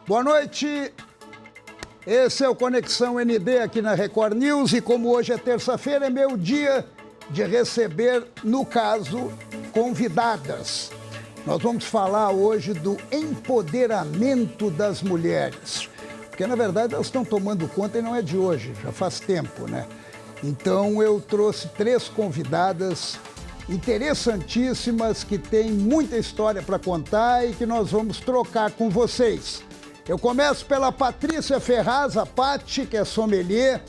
Boa noite, esse é o Conexão ND aqui na Record News e como hoje é terça-feira, é meu dia de receber, no caso, convidadas. Nós vamos falar hoje do empoderamento das mulheres, porque na verdade elas estão tomando conta e não é de hoje, já faz tempo, né? Então eu trouxe 3 convidadas interessantíssimas que têm muita história para contar e que nós vamos trocar com vocês. Eu começo pela Patrícia Ferraz, a Pati, que é sommelier,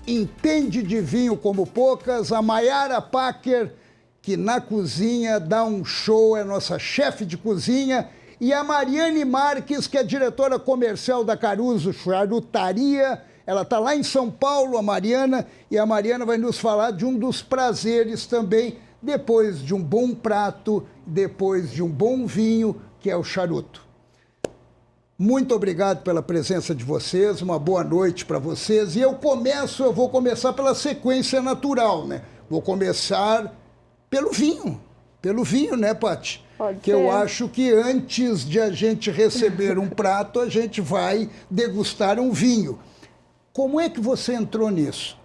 entende de vinho como poucas, a Mayara Packer, que na cozinha dá um show, é nossa chefe de cozinha, e a Mariane Marques, que é diretora comercial da Caruso Charutaria. Ela está lá em São Paulo, a Mariana, e a Mariana vai nos falar de um dos prazeres também, depois de um bom prato, depois de um bom vinho, que é o charuto. Muito obrigado pela presença de vocês, uma boa noite para vocês. E eu vou começar pela sequência natural, né? Vou começar pelo vinho, né, Pati? Pode que ser. Eu acho que antes de a gente receber um prato, a gente vai degustar um vinho. Como é que você entrou nisso?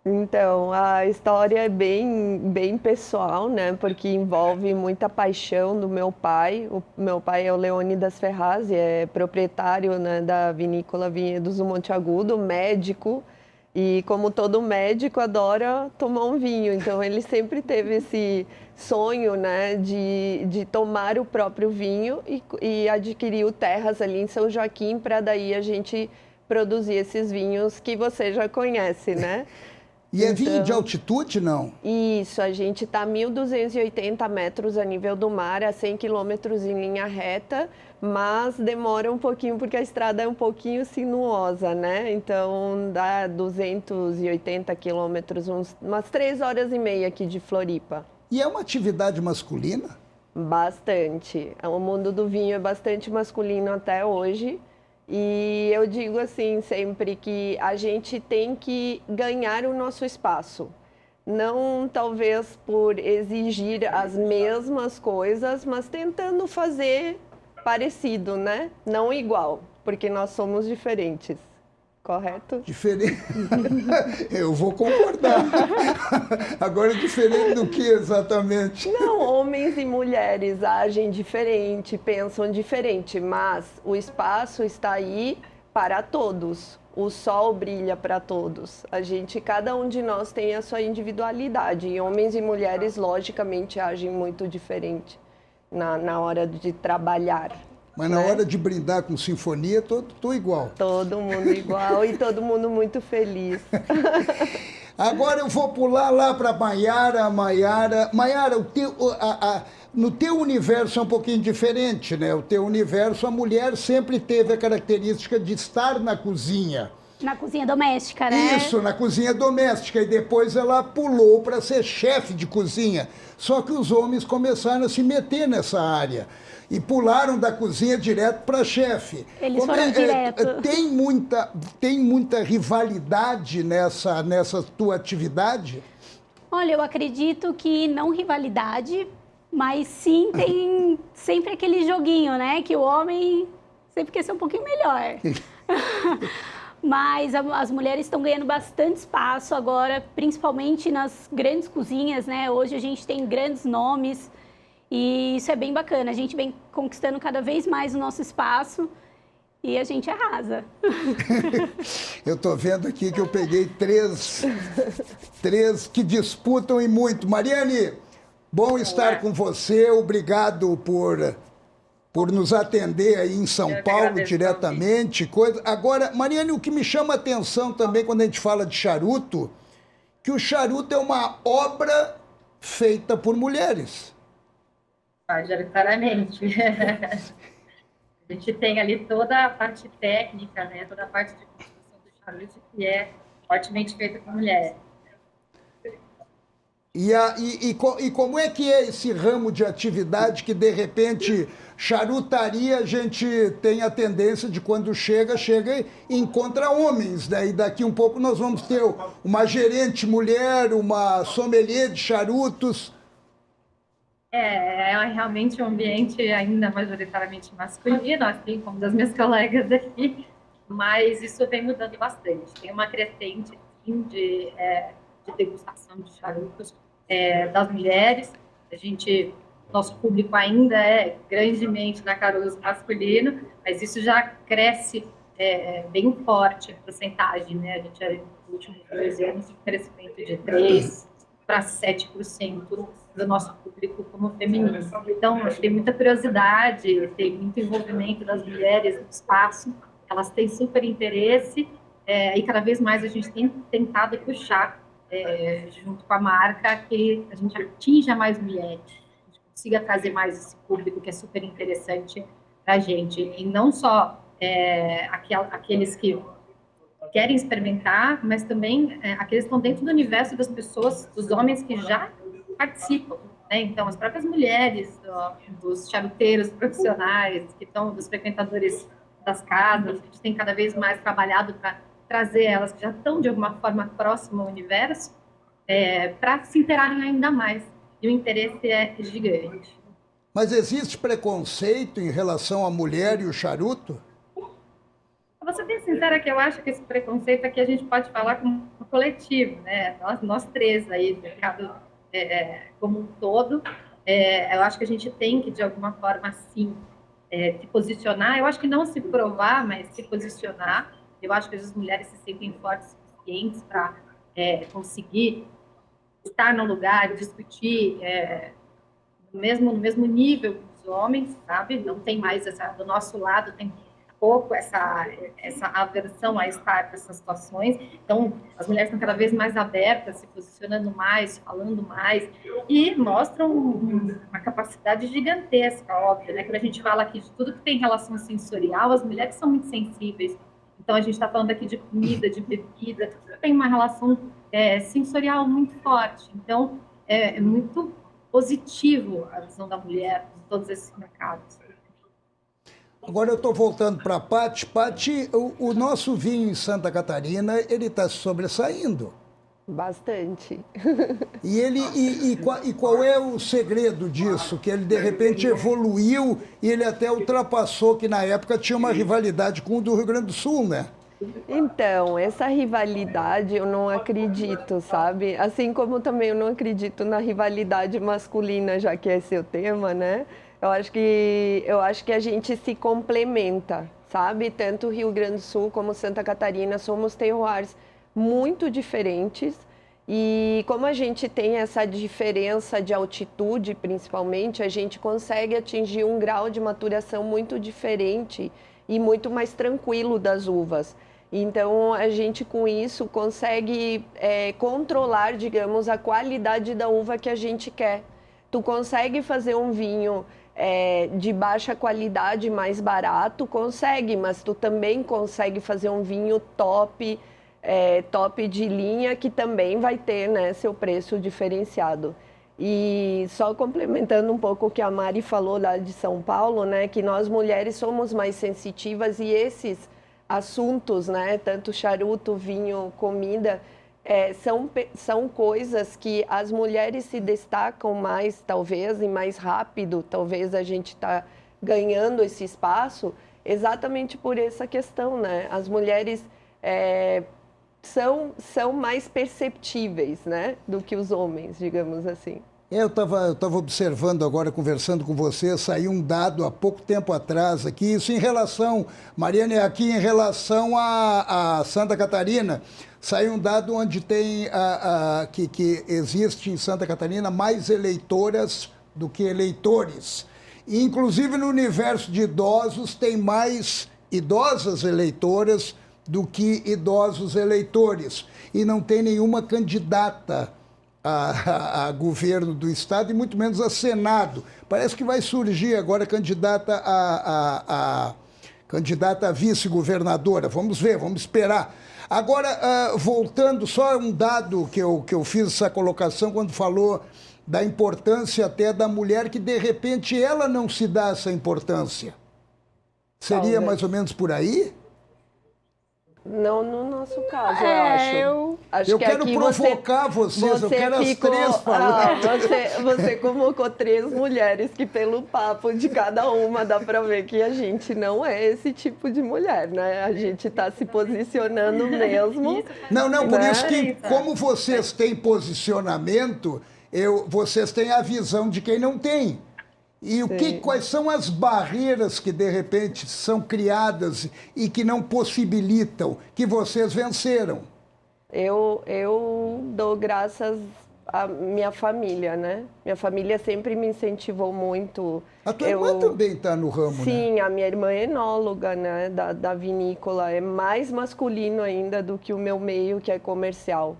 Então, a história é bem pessoal, né? Porque envolve muita paixão do meu pai. O meu pai é o Leônidas Ferraz, é proprietário, né, da vinícola Vinhedos do Monte Agudo, médico. E como todo médico, adora tomar um vinho. Então, ele sempre teve esse sonho, né, de tomar o próprio vinho e adquiriu terras ali em São Joaquim para daí a gente produzir esses vinhos que você já conhece, né? E é vinho de altitude, não? Isso, a gente está a 1.280 metros a nível do mar, a 100 quilômetros em linha reta, mas demora um pouquinho porque a estrada é um pouquinho sinuosa, né? Então dá 280 quilômetros, umas 3 horas e meia aqui de Floripa. E é uma atividade masculina? Bastante. O mundo do vinho é bastante masculino até hoje. E eu digo assim sempre que a gente tem que ganhar o nosso espaço. Não talvez por exigir as mesmas coisas, mas tentando fazer parecido, né? Não igual, porque nós somos diferentes. Correto? Diferente. Eu vou concordar. Agora, diferente do que exatamente? Não, homens e mulheres agem diferente, pensam diferente, mas o espaço está aí para todos. O sol brilha para todos. Cada um de nós tem a sua individualidade. E homens e mulheres, logicamente, agem muito diferente na hora de trabalhar. Mas na hora de brindar com sinfonia, tô igual. Todo mundo igual e todo mundo muito feliz. Agora eu vou pular lá para Mayara. Mayara, no teu universo é um pouquinho diferente, né? O teu universo, a mulher sempre teve a característica de estar na cozinha. Na cozinha doméstica, né? Isso, na cozinha doméstica. E depois ela pulou para ser chefe de cozinha. Só que os homens começaram a se meter nessa área. E pularam da cozinha direto para chefe. Eles foram direto. Tem muita rivalidade nessa tua atividade? Olha, eu acredito que não rivalidade, mas sim tem sempre aquele joguinho, né? Que o homem sempre quer ser um pouquinho melhor. Mas as mulheres estão ganhando bastante espaço agora, principalmente nas grandes cozinhas, né? Hoje a gente tem grandes nomes. E isso é bem bacana, a gente vem conquistando cada vez mais o nosso espaço e a gente arrasa. Eu tô vendo aqui que eu peguei três que disputam e muito. Mariane, bom estar com você, obrigado por nos atender aí em São Paulo diretamente. Agora, Mariane, o que me chama a atenção também quando a gente fala de charuto, que o charuto é uma obra feita por mulheres. Majoritariamente. A gente tem ali toda a parte técnica, né? Toda a parte de construção do charuto que é fortemente feita por mulher. E como é que é esse ramo de atividade que, de repente, charutaria, a gente tem a tendência de quando chega e encontra homens, né? E daqui um pouco nós vamos ter uma gerente mulher, uma sommelier de charutos. É realmente um ambiente ainda majoritariamente masculino, assim como das minhas colegas aqui, mas isso vem mudando bastante. Tem uma crescente, sim, de degustação de charutos das mulheres. Nosso público ainda é grandemente na Caroço masculino, mas isso já cresce bem forte a porcentagem, né? A gente, nos últimos 2 anos, um crescimento de 3% para 7% do nosso público como feminino. Então, tem muita curiosidade, tem muito envolvimento das mulheres no espaço, elas têm super interesse, e cada vez mais a gente tem tentado puxar, junto com a marca, que a gente atinja mais mulheres, a gente consiga trazer mais esse público, que é super interessante para a gente. E não só aqueles que querem experimentar, mas também aqueles que estão dentro do universo das pessoas, dos homens que já participam, né? Então, as próprias mulheres, dos charuteiros profissionais, dos frequentadores das casas, a gente tem cada vez mais trabalhado para trazer elas que já estão, de alguma forma, próximas ao universo, para se interarem ainda mais. E o interesse é gigante. Mas existe preconceito em relação à mulher e o charuto? Vou ser bem sincera que eu acho que esse preconceito aqui a gente pode falar como um coletivo, né? Nós três aí, do mercado como um todo, eu acho que a gente tem que, de alguma forma, sim, se posicionar. Eu acho que não se provar, mas se posicionar. Eu acho que as mulheres se sentem fortes o suficientes para conseguir estar no lugar, discutir no mesmo nível dos homens, sabe? Não tem mais do nosso lado, tem pouco essa aversão a estar nessas situações. Então, as mulheres estão cada vez mais abertas, se posicionando mais, falando mais, e mostram uma capacidade gigantesca, óbvio, né? Quando a gente fala aqui de tudo que tem relação sensorial, as mulheres são muito sensíveis. Então, a gente está falando aqui de comida, de bebida, tudo tem uma relação sensorial muito forte. Então, é muito positivo a visão da mulher em todos esses mercados. Agora eu estou voltando para a Paty. Paty, o nosso vinho em Santa Catarina, ele está se sobressaindo. Bastante. E qual é o segredo disso? Que ele, de repente, evoluiu e ele até ultrapassou, que na época tinha uma rivalidade com o do Rio Grande do Sul, né? Então, essa rivalidade eu não acredito, sabe? Assim como também eu não acredito na rivalidade masculina, já que é seu tema, né? Eu acho que a gente se complementa, sabe? Tanto Rio Grande do Sul como Santa Catarina somos terroirs muito diferentes. E como a gente tem essa diferença de altitude, principalmente, a gente consegue atingir um grau de maturação muito diferente e muito mais tranquilo das uvas. Então, a gente com isso consegue controlar, digamos, a qualidade da uva que a gente quer. Tu consegue fazer um vinho de baixa qualidade, mais barato, consegue, mas tu também consegue fazer um vinho top, top de linha, que também vai ter, né, seu preço diferenciado. E só complementando um pouco o que a Mari falou lá de São Paulo, né, que nós mulheres somos mais sensitivas e esses assuntos, né, tanto charuto, vinho, comida, são coisas que as mulheres se destacam mais, talvez, e mais rápido, talvez a gente está ganhando esse espaço, exatamente por essa questão, né? As mulheres são mais perceptíveis, né, do que os homens, digamos assim. Eu estava observando agora, conversando com você, saiu um dado há pouco tempo atrás aqui, isso em relação, Mariana, aqui em relação a Santa Catarina, saiu um dado onde tem que existe em Santa Catarina mais eleitoras do que eleitores. E, inclusive, no universo de idosos, tem mais idosas eleitoras do que idosos eleitores. E não tem nenhuma candidata a governo do Estado e muito menos a Senado. Parece que vai surgir agora candidata a vice-governadora. Vamos ver, vamos esperar. Agora, voltando, só um dado que eu fiz essa colocação quando falou da importância até da mulher, que de repente ela não se dá essa importância. Seria mais ou menos por aí? Não no nosso caso, eu acho. Acho Eu que quero aqui provocar vocês, eu quero as três falando. Você convocou 3 mulheres que pelo papo de cada uma dá para ver que a gente não é esse tipo de mulher, né? A gente está se posicionando mesmo. Não, por né? isso que, como vocês têm posicionamento, vocês têm a visão de quem não tem. E quais são as barreiras que, de repente, são criadas e que não possibilitam, que vocês venceram? Eu dou graças à minha família, né? Minha família sempre me incentivou muito. A tua irmã também está no ramo, Sim, né? a minha irmã é enóloga, né? Da vinícola. É mais masculino ainda do que o meu meio, que é comercial.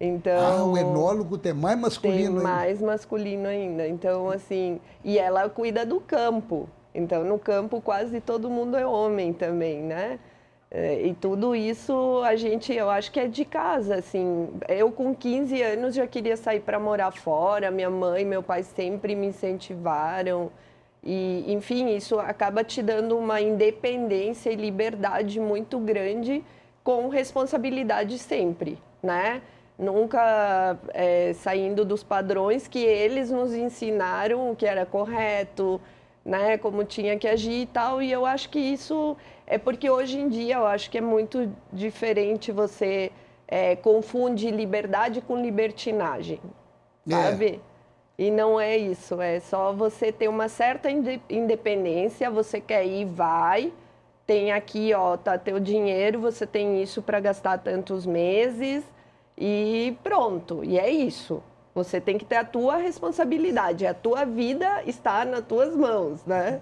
Então, o enólogo tem mais masculino tem mais masculino ainda. Então, assim, e ela cuida do campo. Então, no campo quase todo mundo é homem também, né? E tudo isso eu acho que é de casa, assim. Eu com 15 anos já queria sair para morar fora. Minha mãe e meu pai sempre me incentivaram. E, enfim, isso acaba te dando uma independência e liberdade muito grande, com responsabilidade sempre, né? Nunca saindo dos padrões que eles nos ensinaram o que era correto, né? Como tinha que agir e tal. E eu acho que isso é porque hoje em dia eu acho que é muito diferente, você confunde liberdade com libertinagem, sabe? E não é isso, é só você ter uma certa independência, você quer ir, vai, tem aqui, ó, tá teu dinheiro, você tem isso para gastar tantos meses e pronto, e é isso. Você tem que ter a tua responsabilidade, a tua vida está nas tuas mãos, né?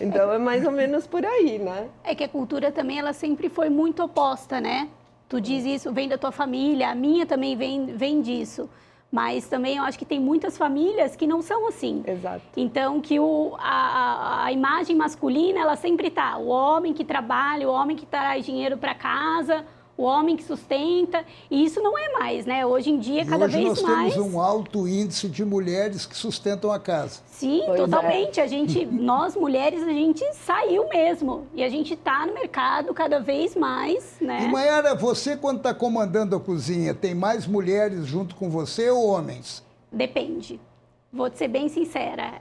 Então é mais ou menos por aí, né? É que a cultura também, ela sempre foi muito oposta, né? Tu diz isso, vem da tua família, a minha também vem disso. Mas também eu acho que tem muitas famílias que não são assim. Exato. Então, que a imagem masculina, ela sempre tá. O homem que trabalha, o homem que traz dinheiro para casa, o homem que sustenta. E isso não é mais, né? Hoje em dia, cada vez mais... Hoje nós temos um alto índice de mulheres que sustentam a casa. Sim, totalmente. Nós mulheres, a gente saiu mesmo. E a gente está no mercado cada vez mais, né? E, Mayara, você, quando está comandando a cozinha, tem mais mulheres junto com você ou homens? Depende. Vou te ser bem sincera.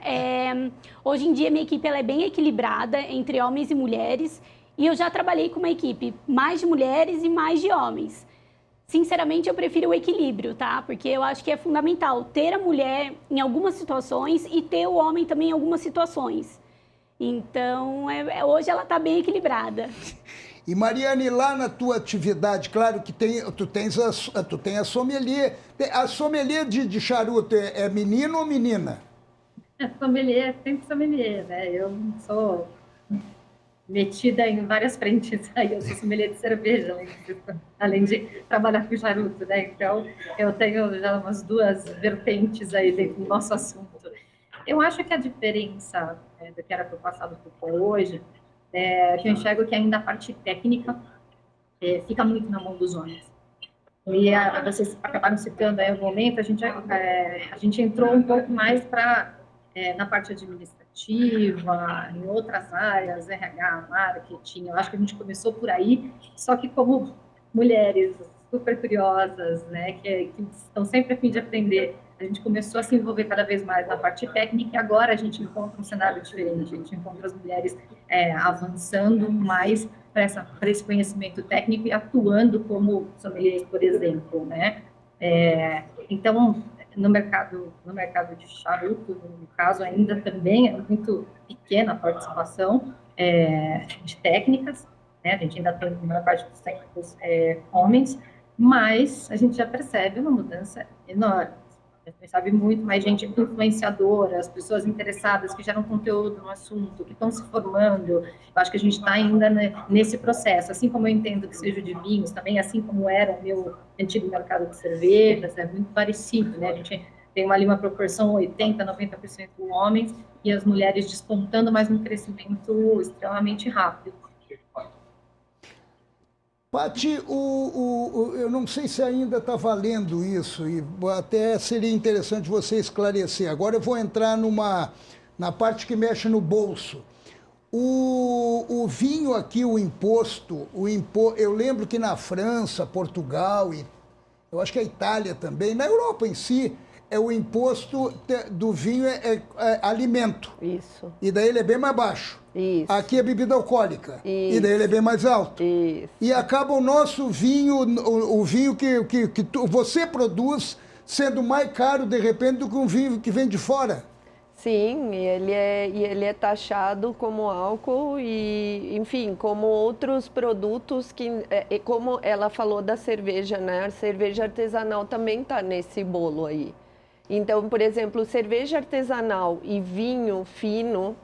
Hoje em dia, minha equipe ela é bem equilibrada entre homens e mulheres. E eu já trabalhei com uma equipe mais de mulheres e mais de homens. Sinceramente, eu prefiro o equilíbrio, tá? Porque eu acho que é fundamental ter a mulher em algumas situações e ter o homem também em algumas situações. Então, hoje ela está bem equilibrada. E, Mariane, lá na tua atividade, claro que tu tem a sommelier. A sommelier de charuto é menino ou menina? Sommelier, sempre sommelier, né? Eu sou metida em várias frentes aí, eu sou sommelier de cerveja, além de trabalhar com charuto, né? Então, eu tenho já umas 2 vertentes aí dentro do nosso assunto. Eu acho que a diferença do que era para o passado para hoje, que eu enxergo que ainda a parte técnica fica muito na mão dos homens. E vocês acabaram citando aí o momento, a gente entrou um pouco mais na parte administrativa, em outras áreas, RH, marketing. Eu acho que a gente começou por aí, só que como mulheres super curiosas, né, que estão sempre a fim de aprender, a gente começou a se envolver cada vez mais na parte técnica, e agora a gente encontra um cenário diferente, a gente encontra as mulheres avançando mais para esse conhecimento técnico e atuando como sommeliers, por exemplo, né? Então, no mercado de charuto, no caso, ainda também é muito pequena a participação de técnicas, né? A gente ainda tem uma parte dos técnicos homens, mas a gente já percebe uma mudança enorme. A gente sabe muito mais gente influenciadora, as pessoas interessadas que geram conteúdo no assunto, que estão se formando. Eu acho que a gente está ainda nesse processo, assim como eu entendo que seja de vinhos, também assim como era o meu antigo mercado de cervejas, é muito parecido, né? A gente tem ali uma proporção 80%, 90% homens e as mulheres despontando, mas num crescimento extremamente rápido. Pati, eu não sei se ainda está valendo isso, e até seria interessante você esclarecer. Agora eu vou entrar na parte que mexe no bolso. O vinho aqui, eu lembro que na França, Portugal e eu acho que a Itália também, na Europa em si, o imposto do vinho é alimento. Isso. E daí ele é bem mais baixo. Isso. Aqui é bebida alcoólica. Isso. E daí ele é bem mais alto. Isso. E acaba o nosso vinho, o vinho que você produz, sendo mais caro, de repente, do que um vinho que vem de fora. Sim, e ele é taxado como álcool e, enfim, como outros produtos que, como ela falou da cerveja, né? A cerveja artesanal também está nesse bolo aí. Então, por exemplo, cerveja artesanal e vinho fino,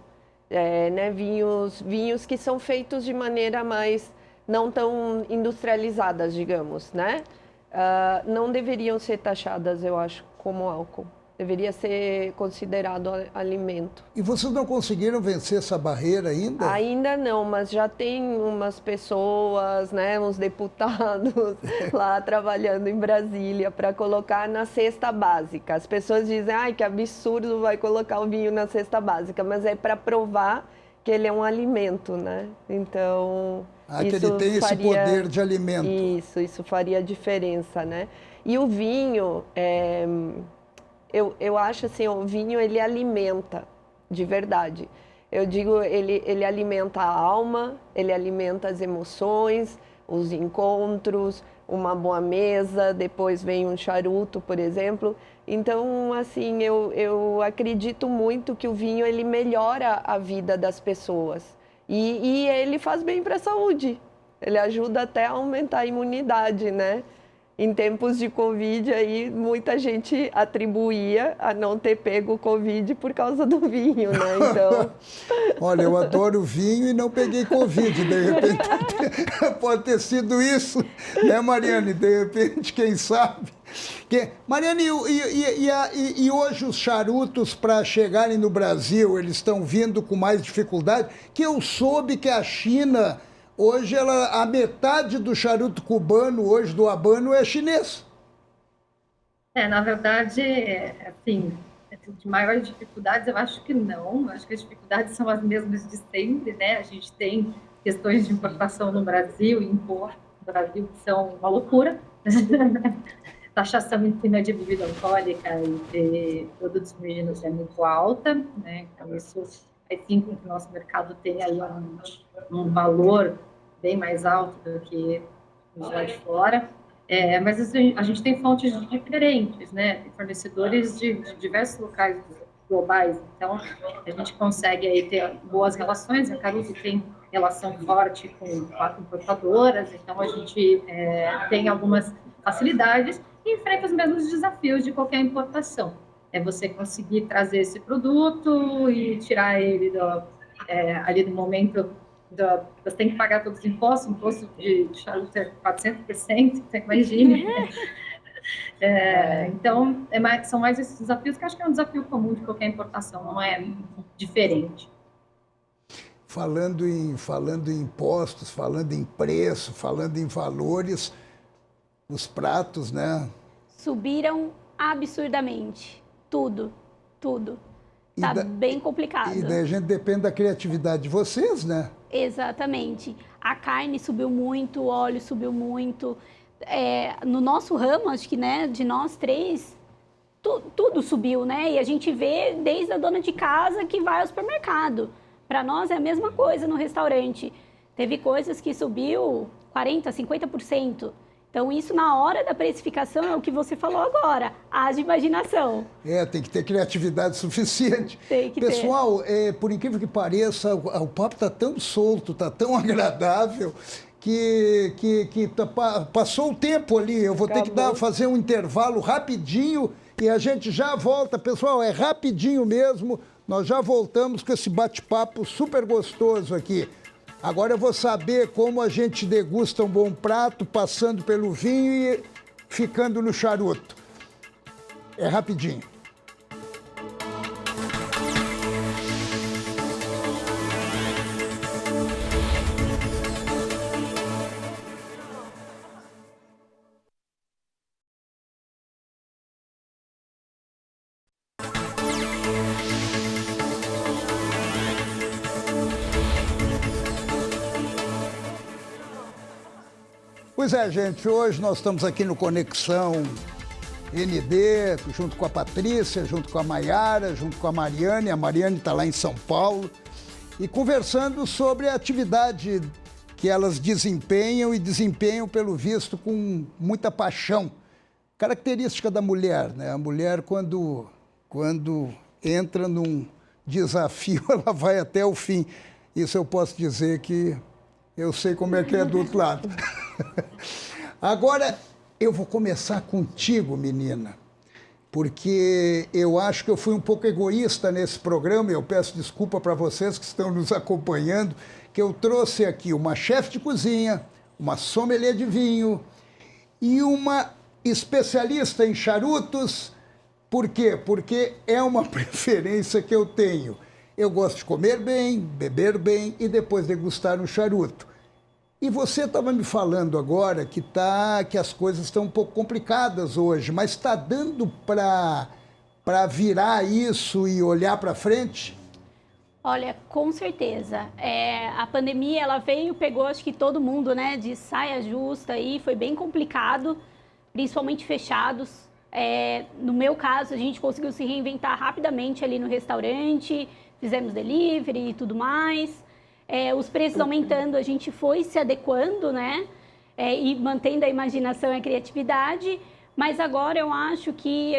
né? Vinhos que são feitos de maneira mais não tão industrializadas, digamos, né? Não deveriam ser taxadas, eu acho, como álcool. Deveria ser considerado alimento. E vocês não conseguiram vencer essa barreira ainda? Ainda não, mas já tem umas pessoas, né, uns deputados lá trabalhando em Brasília para colocar na cesta básica. As pessoas dizem, ai, que absurdo vai colocar o vinho na cesta básica, mas é para provar que ele é um alimento, né? Então, que ele tem esse poder de alimento. Isso faria diferença, né? E o vinho, eu acho assim, o vinho ele alimenta, de verdade. Eu digo, ele alimenta a alma, ele alimenta as emoções, os encontros, uma boa mesa, depois vem um charuto, por exemplo. Então, assim, eu acredito muito que o vinho ele melhora a vida das pessoas. E ele faz bem para a saúde. Ele ajuda até a aumentar a imunidade, né? Em tempos de Covid, aí muita gente atribuía a não ter pego o Covid por causa do vinho, né? Então... Olha, eu adoro vinho e não peguei Covid, de repente pode ter sido isso, né, Mariane? De repente, quem sabe? Mariane, e hoje os charutos, para chegarem no Brasil, eles estão vindo com mais dificuldade? Que eu soube que a China... Hoje, a metade do charuto cubano, hoje do Habano, é chinês. Na verdade, assim, de maiores dificuldades, eu acho que não. Acho que as dificuldades são as mesmas de sempre, né? A gente tem questões de importação no Brasil e importo no Brasil que são uma loucura. Taxação em cima de bebida alcoólica e de produtos femininos é muito alta, né? Então, isso é sim que o nosso mercado tem aí um valor bem mais alto do que os lá de fora. Mas assim, a gente tem fontes diferentes, né? Tem fornecedores de diversos locais globais, então a gente consegue aí ter boas relações. A Caruso tem relação forte com 4 importadoras, então a gente tem algumas facilidades e enfrenta os mesmos desafios de qualquer importação. É você conseguir trazer esse produto e tirar ele ali do momento. Você tem que pagar todos os impostos, imposto de charuto é 400%, você imagina. Então, são mais esses desafios que acho que é um desafio comum de qualquer importação, não é diferente. Falando em impostos, falando em preço, falando em valores, os pratos, né? Subiram absurdamente. Tudo. Tá bem complicado. E daí a gente depende da criatividade de vocês, né? Exatamente. A carne subiu muito, o óleo subiu muito. No nosso ramo, acho que, né, de nós três, tudo subiu, né? E a gente vê desde a dona de casa que vai ao supermercado. Para nós é a mesma coisa no restaurante. Teve coisas que subiu 40%, 50%. Então, isso na hora da precificação é o que você falou agora, haja imaginação. Tem que ter criatividade suficiente. Tem que Pessoal, por incrível que pareça, o papo está tão solto, está tão agradável, que passou o tempo ali. Eu vou ter que fazer um intervalo rapidinho e a gente já volta. Pessoal, é rapidinho mesmo. Nós já voltamos com esse bate-papo super gostoso aqui. Agora eu vou saber como a gente degusta um bom prato, passando pelo vinho e ficando no charuto. É rapidinho. Pois é, gente, hoje nós estamos aqui no Conexão ND, junto com a Patrícia, junto com a Maiara, junto com a Mariane. A Mariane está lá em São Paulo. E conversando sobre a atividade que elas desempenham e desempenham, pelo visto, com muita paixão. Característica da mulher, né? A mulher, quando entra num desafio, ela vai até o fim. Isso eu posso dizer que eu sei como é que é do outro lado. Agora, eu vou começar contigo, menina, porque eu acho que eu fui um pouco egoísta nesse programa, e eu peço desculpa para vocês que estão nos acompanhando, que eu trouxe aqui uma chefe de cozinha, uma sommelier de vinho e uma especialista em charutos. Por quê? Porque é uma preferência que eu tenho. Eu gosto de comer bem, beber bem e depois degustar um charuto. E você estava me falando agora que as coisas estão um pouco complicadas hoje, mas está dando para virar isso e olhar para frente? Olha, com certeza. A pandemia, ela veio, pegou acho que todo mundo, né, de saia justa aí, foi bem complicado, principalmente fechados. No meu caso, a gente conseguiu se reinventar rapidamente ali no restaurante, fizemos delivery e tudo mais. Os preços aumentando, a gente foi se adequando, né? E mantendo a imaginação e a criatividade. Mas agora eu acho que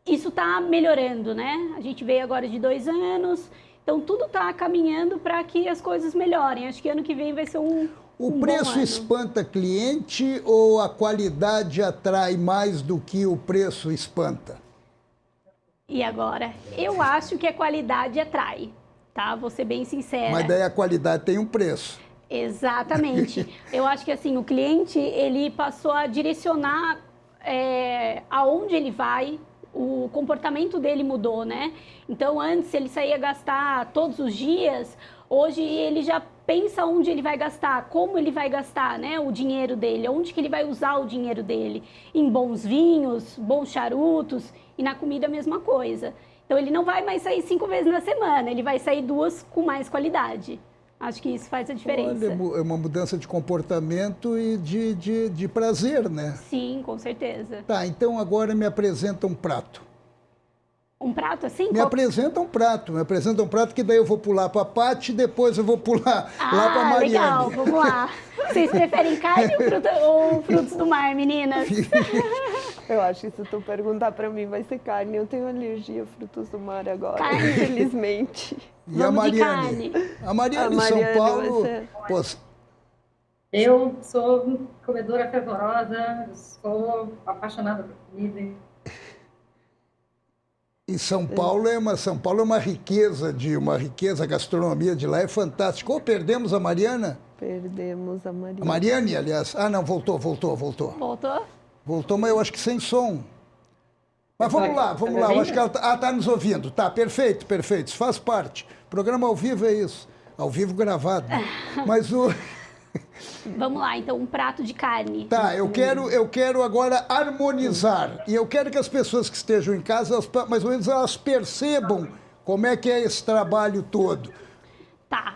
isso está melhorando, né? A gente veio agora de 2 anos, então tudo está caminhando para que as coisas melhorem. Acho que ano que vem vai ser O preço espanta cliente ou a qualidade atrai mais do que o preço espanta? E agora? Eu acho que a qualidade atrai. Tá? Vou ser bem sincera. Mas daí a qualidade tem um preço. Exatamente. Eu acho que assim, o cliente, ele passou a direcionar aonde ele vai, o comportamento dele mudou, né? Então, antes ele saía gastar todos os dias, hoje ele já pensa onde ele vai gastar, como ele vai gastar, né, o dinheiro dele, onde que ele vai usar o dinheiro dele, em bons vinhos, bons charutos, e na comida a mesma coisa. Então, ele não vai mais sair 5 vezes na semana, ele vai sair 2 com mais qualidade. Acho que isso faz a diferença. Olha, é uma mudança de comportamento e de prazer, né? Sim, com certeza. Tá, então agora me apresenta um prato. Um prato assim? Me apresenta um prato que daí eu vou pular para a Paty e depois eu vou pular lá para a Mariane. Legal, vamos lá. Vocês preferem carne ou frutos do mar, meninas? Eu acho que se tu perguntar pra mim vai ser carne. Eu tenho alergia a frutos do mar agora, Carne. infelizmente. E Vamos a Mariane? de carne. A Mariane A em São Mariane Paulo... vai ser- Pô, Eu sou comedora fervorosa, sou apaixonada por comida. e São Paulo é uma riqueza a gastronomia de lá é fantástica. Ou perdemos a Mariana? Perdemos a Mariane. A Mariane, aliás. Ah, não, voltou. Voltou? Voltou, mas eu acho que sem som. Mas vamos lá. Eu acho que ela está nos ouvindo. Tá, perfeito. Isso faz parte. Programa ao vivo é isso. Ao vivo gravado. Mas o... Vamos lá, então, um prato de carne. Tá, eu quero agora harmonizar. E eu quero que as pessoas que estejam em casa, mais ou menos, elas percebam como é que é esse trabalho todo. Tá,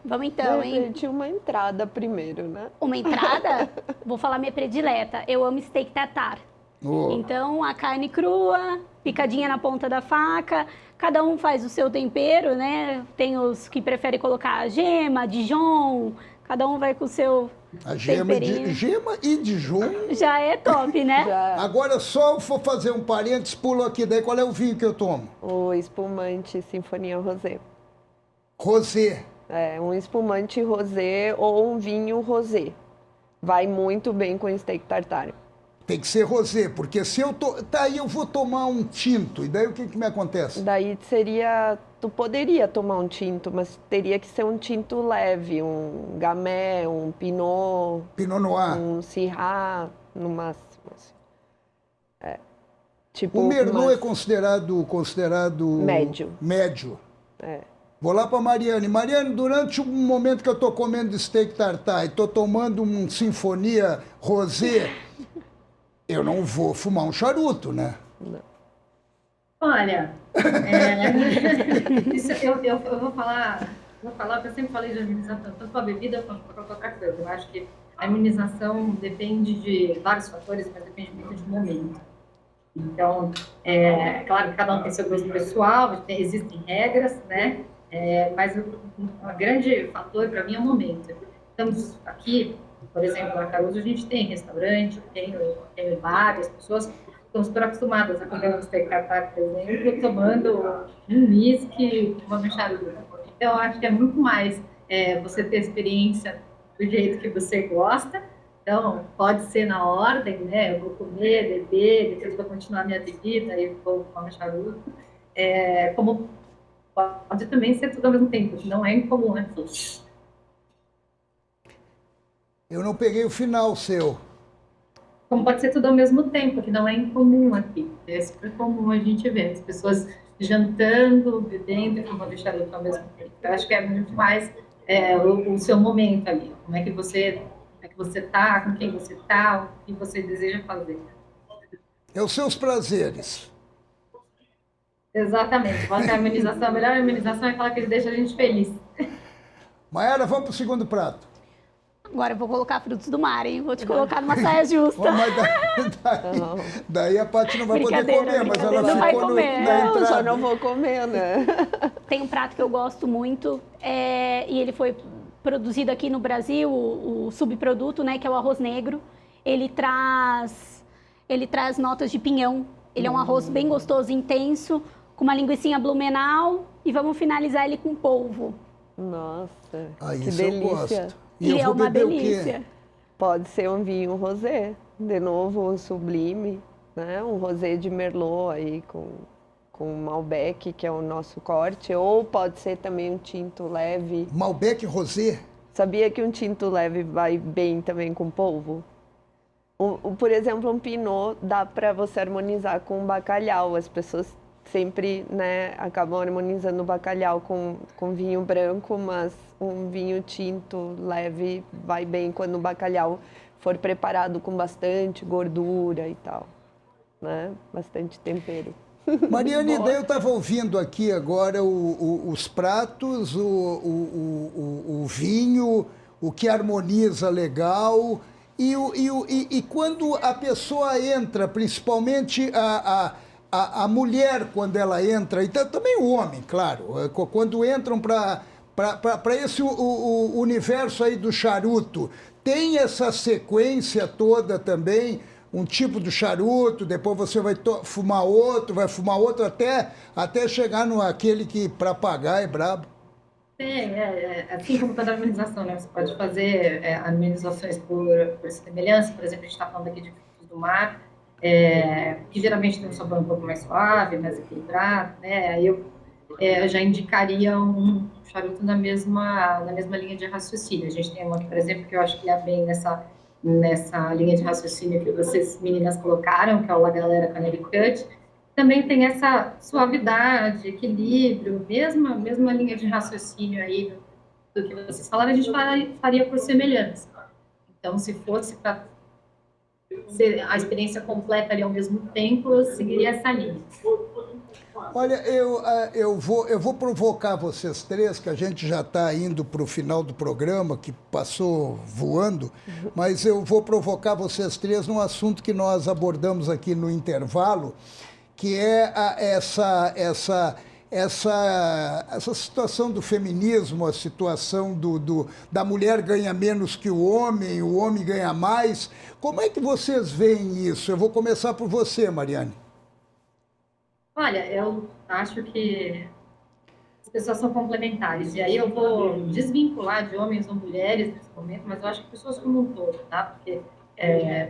vamos então, hein? repente, uma entrada primeiro, né? Uma entrada, vou falar minha predileta. Eu amo steak tartar. Oh. Então, a carne crua, picadinha na ponta da faca. Cada um faz o seu tempero, né? Tem os que preferem colocar gema, Dijon. Cada um vai com o seu A gema e Dijon. Já é top, né? Já Agora, só eu vou fazer um parênteses, pulo aqui. Daí, qual é o vinho que eu tomo? o espumante Sinfonia Rosé. Rosé. Um espumante rosé ou um vinho rosé. Vai muito bem com steak tartare. Tem que ser rosé, porque se eu... Tá, aí eu vou tomar um tinto. E daí o que me acontece? Daí seria... Tu poderia tomar um tinto, mas teria que ser um tinto leve. Um gamay, um pinot... Pinot Noir. Um syrah, no máximo. Assim. Tipo, O Merlot é considerado... Médio. Médio. É. Vou lá para Mariane. Mariane, durante o momento que eu estou comendo steak tartar e estou tomando um Sinfonia Rosé, eu não vou fumar um charuto, né? Não. Olha, isso eu vou falar o que eu sempre falei de organizar tanto com a bebida quanto com qualquer outra coisa. Eu acho que a imunização depende de vários fatores, mas depende muito de momento. Então, claro que cada um tem seu gosto pessoal, existem regras, né? Mas o grande fator para mim é o momento. Estamos aqui, por exemplo, na Caruso, a gente tem restaurante, tem bar, as pessoas estão super acostumadas a comer um steak tartar, por exemplo, tomando um whisky, uma charuto. Então, eu acho que é muito mais você ter experiência do jeito que você gosta. Então, pode ser na ordem, né? Eu vou comer, beber, depois vou continuar minha bebida e vou comer charuto. Como pode também ser tudo ao mesmo tempo, que não é incomum, né? Eu não peguei o final seu. Como pode ser tudo ao mesmo tempo, que não é incomum aqui. É super comum a gente ver as pessoas jantando, bebendo e fumando charuto ao mesmo tempo. Eu acho que é muito mais o seu momento ali. Como é que você está, com quem você está, o que você deseja fazer. É os seus prazeres. Exatamente. A harmonização, a melhor harmonização é aquela que deixa a gente feliz. Mayara, vamos para o segundo prato. Agora eu vou colocar frutos do mar, hein? Vou te colocar numa saia justa. Mas daí a Paty não vai poder comer, mas ela não vai ficou comer. na entrada. Eu só não vou comer, né? Tem um prato que eu gosto muito, e ele foi produzido aqui no Brasil, o subproduto, né, que é o arroz negro. Ele traz notas de pinhão. Ele é um arroz bem gostoso, intenso, com uma linguicinha blumenau, e vamos finalizar ele com polvo. Nossa, que Isso delícia. eu gosto. E eu é vou uma beber delícia. o quê? Pode ser um vinho rosé, de novo um sublime, né? Um rosé de Merlot aí com Malbec, que é o nosso corte, ou pode ser também um tinto leve. Malbec rosé? Sabia que um tinto leve vai bem também com polvo? Por exemplo, um pinot dá para você harmonizar com bacalhau. As pessoas sempre, né, acabam harmonizando o bacalhau com vinho branco, mas um vinho tinto leve vai bem quando o bacalhau for preparado com bastante gordura e tal, né? Bastante tempero. Mariane, daí eu estava ouvindo aqui agora os pratos, o vinho, o que harmoniza legal. E quando a pessoa entra, principalmente a mulher, quando ela entra, e também o homem, claro, quando entram para esse universo aí do charuto, tem essa sequência toda também, um tipo de charuto, depois você vai fumar outro, até chegar naquele que para pagar é brabo. Assim como toda harmonização, né? Você pode fazer harmonizações por semelhança, por exemplo, a gente está falando aqui de frutos do mar, que geralmente tem um sabor um pouco mais suave, mais equilibrado, né? Aí eu já indicaria um charuto na mesma linha de raciocínio. A gente tem um aqui, por exemplo, que eu acho que é bem nessa linha de raciocínio que vocês, meninas, colocaram, que é o La Galera Canary Cut. Também tem essa suavidade, equilíbrio, mesma linha de raciocínio aí do que vocês falaram, a gente faria por semelhança. Então, se fosse para ser a experiência completa ali ao mesmo tempo, eu seguiria essa linha. Olha, eu vou provocar vocês três, que a gente já está indo para o final do programa, que passou voando, mas eu vou provocar vocês três num assunto que nós abordamos aqui no intervalo, que é essa situação do feminismo, a situação da mulher ganha menos que o homem ganha mais. Como é que vocês veem isso? Eu vou começar por você, Mariane. Olha, eu acho que as pessoas são complementares, e aí eu vou desvincular de homens ou mulheres nesse momento, mas eu acho que pessoas como um todo, tá? Porque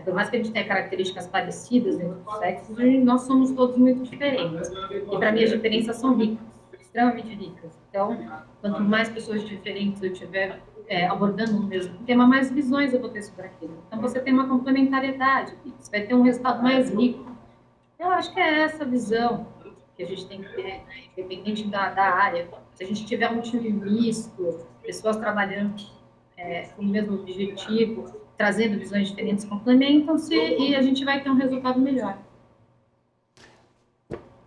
por mais que a gente tenha características parecidas dentro dos sexos, nós somos todos muito diferentes. E para mim as diferenças são ricas, extremamente ricas. Então, quanto mais pessoas diferentes eu tiver abordando o mesmo tema, mais visões eu vou ter sobre aquilo. Então você tem uma complementariedade, você vai ter um resultado mais rico. Eu acho que é essa visão que a gente tem que ter, independente da área. Se a gente tiver um time misto, pessoas trabalhando com o mesmo objetivo, trazendo visões diferentes, complementam-se e a gente vai ter um resultado melhor.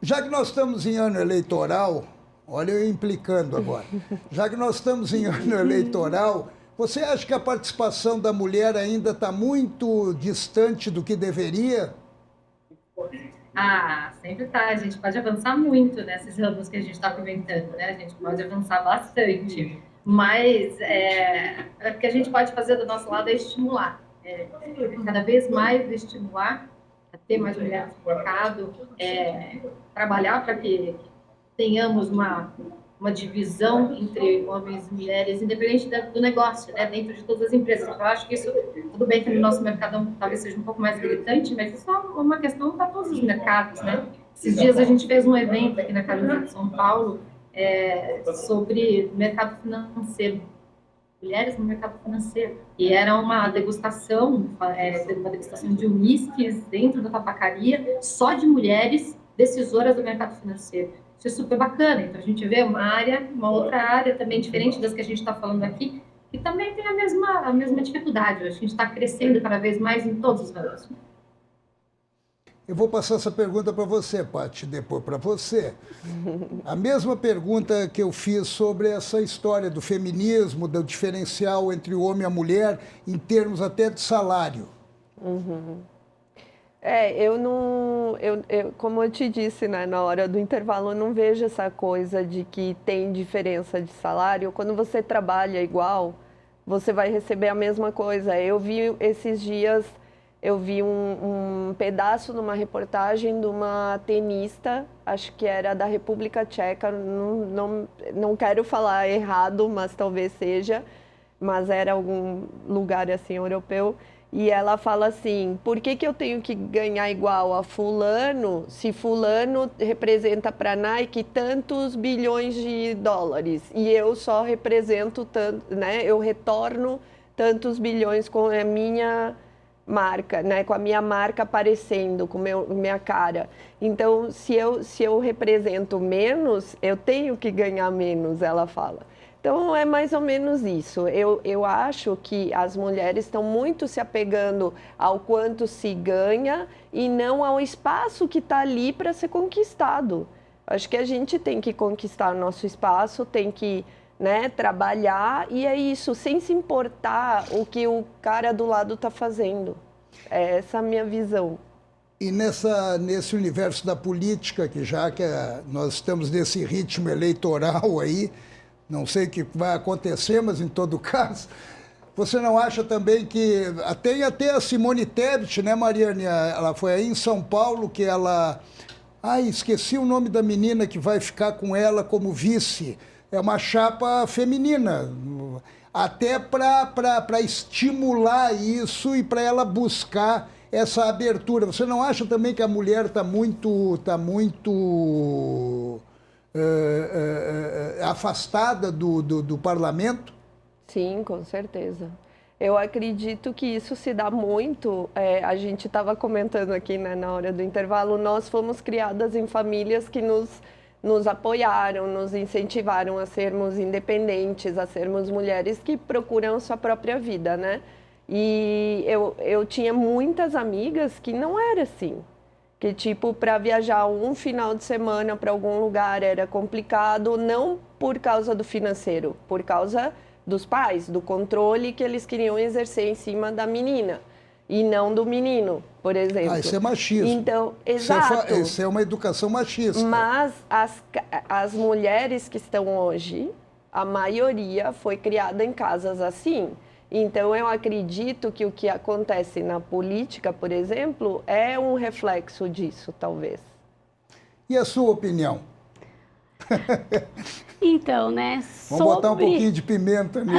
Já que nós estamos em ano eleitoral, olha eu implicando agora, já que nós estamos em ano eleitoral, Você acha que a participação da mulher ainda está muito distante do que deveria? Ah, sempre tá. A gente pode avançar muito nesses ramos que a gente está comentando, né? A gente pode avançar bastante. Mas o que a gente pode fazer do nosso lado é estimular. Cada vez mais estimular a ter mais mulheres no mercado, trabalhar para que tenhamos uma divisão entre homens e mulheres, independente do negócio, né, dentro de todas as empresas. Eu acho que isso, tudo bem que no nosso mercado talvez seja um pouco mais gritante, mas isso é uma questão para todos os mercados, né? Esses dias a gente fez um evento aqui na Carolina de São Paulo sobre mercado financeiro, mulheres no mercado financeiro. E era uma degustação de uísques dentro da tabacaria, só de mulheres decisoras do mercado financeiro. Isso é super bacana. Então, a gente vê uma outra área também diferente das que a gente está falando aqui, que também tem a mesma dificuldade. A gente está crescendo cada vez mais em todos os ramos. Eu vou passar essa pergunta para você, Paty, depois para você. A mesma pergunta que eu fiz sobre essa história do feminismo, do diferencial entre o homem e a mulher, em termos até de salário. Como eu te disse, né, na hora do intervalo, eu não vejo essa coisa de que tem diferença de salário. Quando você trabalha igual, você vai receber a mesma coisa. Eu vi esses dias, um pedaço numa reportagem de uma tenista, acho que era da República Tcheca, não quero falar errado, mas talvez seja, mas era algum lugar assim europeu. E ela fala assim, por que eu tenho que ganhar igual a fulano, se fulano representa para a Nike tantos bilhões de dólares e eu só represento tanto, né? Eu retorno tantos bilhões com a minha marca, né? Com a minha marca aparecendo, com minha cara. Então, se eu represento menos, eu tenho que ganhar menos, ela fala. Então, é mais ou menos isso. Eu acho que as mulheres estão muito se apegando ao quanto se ganha e não ao espaço que está ali para ser conquistado. Acho que a gente tem que conquistar o nosso espaço, tem que, né, trabalhar, e é isso, sem se importar o que o cara do lado está fazendo. É essa a minha visão. E nesse universo da política, que nós estamos nesse ritmo eleitoral aí, não sei o que vai acontecer, mas em todo caso, você não acha também que... Tem até a Simone Tebet, né, Mariane? Ela foi aí em São Paulo que ela... Ai, esqueci o nome da menina que vai ficar com ela como vice. É uma chapa feminina. Até para estimular isso e para ela buscar essa abertura. Você não acha também que a mulher está muito afastada do parlamento? Sim, com certeza. Eu acredito que isso se dá muito. A gente estava comentando aqui, né, na hora do intervalo, nós fomos criadas em famílias que nos apoiaram, nos incentivaram a sermos independentes, a sermos mulheres que procuram sua própria vida, né? E eu tinha muitas amigas que não era assim. Que, tipo, para viajar um final de semana para algum lugar era complicado, não por causa do financeiro, por causa dos pais, do controle que eles queriam exercer em cima da menina e não do menino, por exemplo. Isso é machismo. Então, exato. Isso é uma educação machista. Mas as mulheres que estão hoje, a maioria foi criada em casas assim. Então, eu acredito que o que acontece na política, por exemplo, é um reflexo disso, talvez. E a sua opinião? Então, né? Vamos botar um pouquinho de pimenta nisso.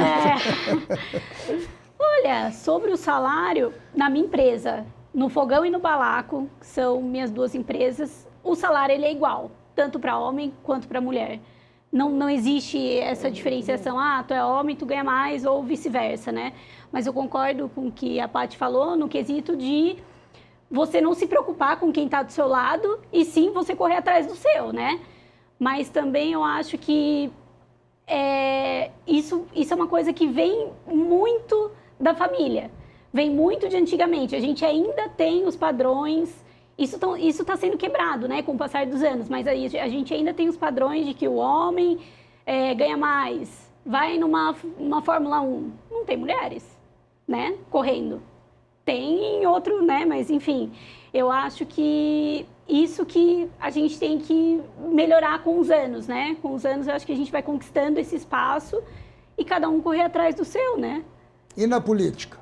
Olha, sobre o salário, na minha empresa, no Fogão e no Balaco, que são minhas duas empresas, o salário ele é igual, tanto para homem quanto para mulher. Não existe essa diferenciação, tu é homem, tu ganha mais, ou vice-versa, né? Mas eu concordo com o que a Paty falou no quesito de você não se preocupar com quem está do seu lado e sim você correr atrás do seu, né? Mas também eu acho que isso é uma coisa que vem muito da família, vem muito de antigamente. A gente ainda tem os padrões. Isso está sendo quebrado, né, com o passar dos anos, mas aí a gente ainda tem os padrões de que o homem ganha mais, Vai numa Fórmula 1, não tem mulheres, né? Correndo. Tem em outro, né? Mas, enfim, eu acho que isso que a gente tem que melhorar com os anos, né? Com os anos, eu acho que a gente vai conquistando esse espaço e cada um correr atrás do seu, né? E na política?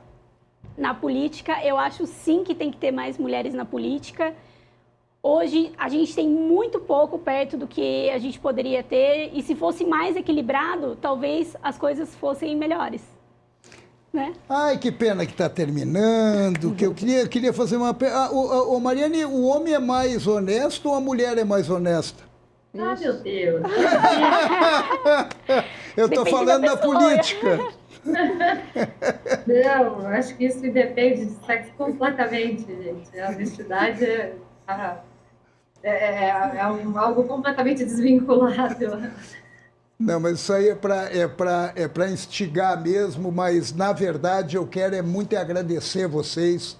Na política, eu acho sim que tem que ter mais mulheres na política. Hoje, a gente tem muito pouco perto do que a gente poderia ter, e se fosse mais equilibrado, talvez as coisas fossem melhores, né? Ai, que pena que está terminando, que eu queria fazer uma... Mariane, o homem é mais honesto ou a mulher é mais honesta? Ah, meu Deus! Eu estou falando da política. Não, acho que isso depende de sexo completamente, gente. A honestidade é algo completamente desvinculado. Não, mas isso aí é para instigar mesmo, mas na verdade eu quero muito agradecer vocês.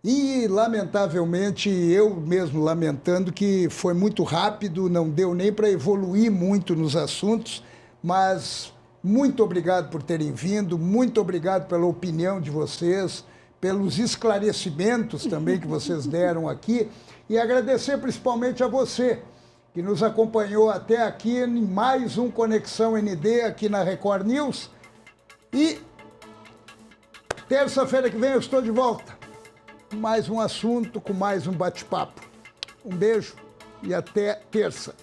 E, lamentavelmente, eu mesmo lamentando que foi muito rápido, não deu nem para evoluir muito nos assuntos, mas muito obrigado por terem vindo, muito obrigado pela opinião de vocês, pelos esclarecimentos também que vocês deram aqui, e agradecer principalmente a você, que nos acompanhou até aqui em mais um Conexão ND aqui na Record News. E terça-feira que vem eu estou de volta com mais um assunto, com mais um bate-papo. Um beijo e até terça.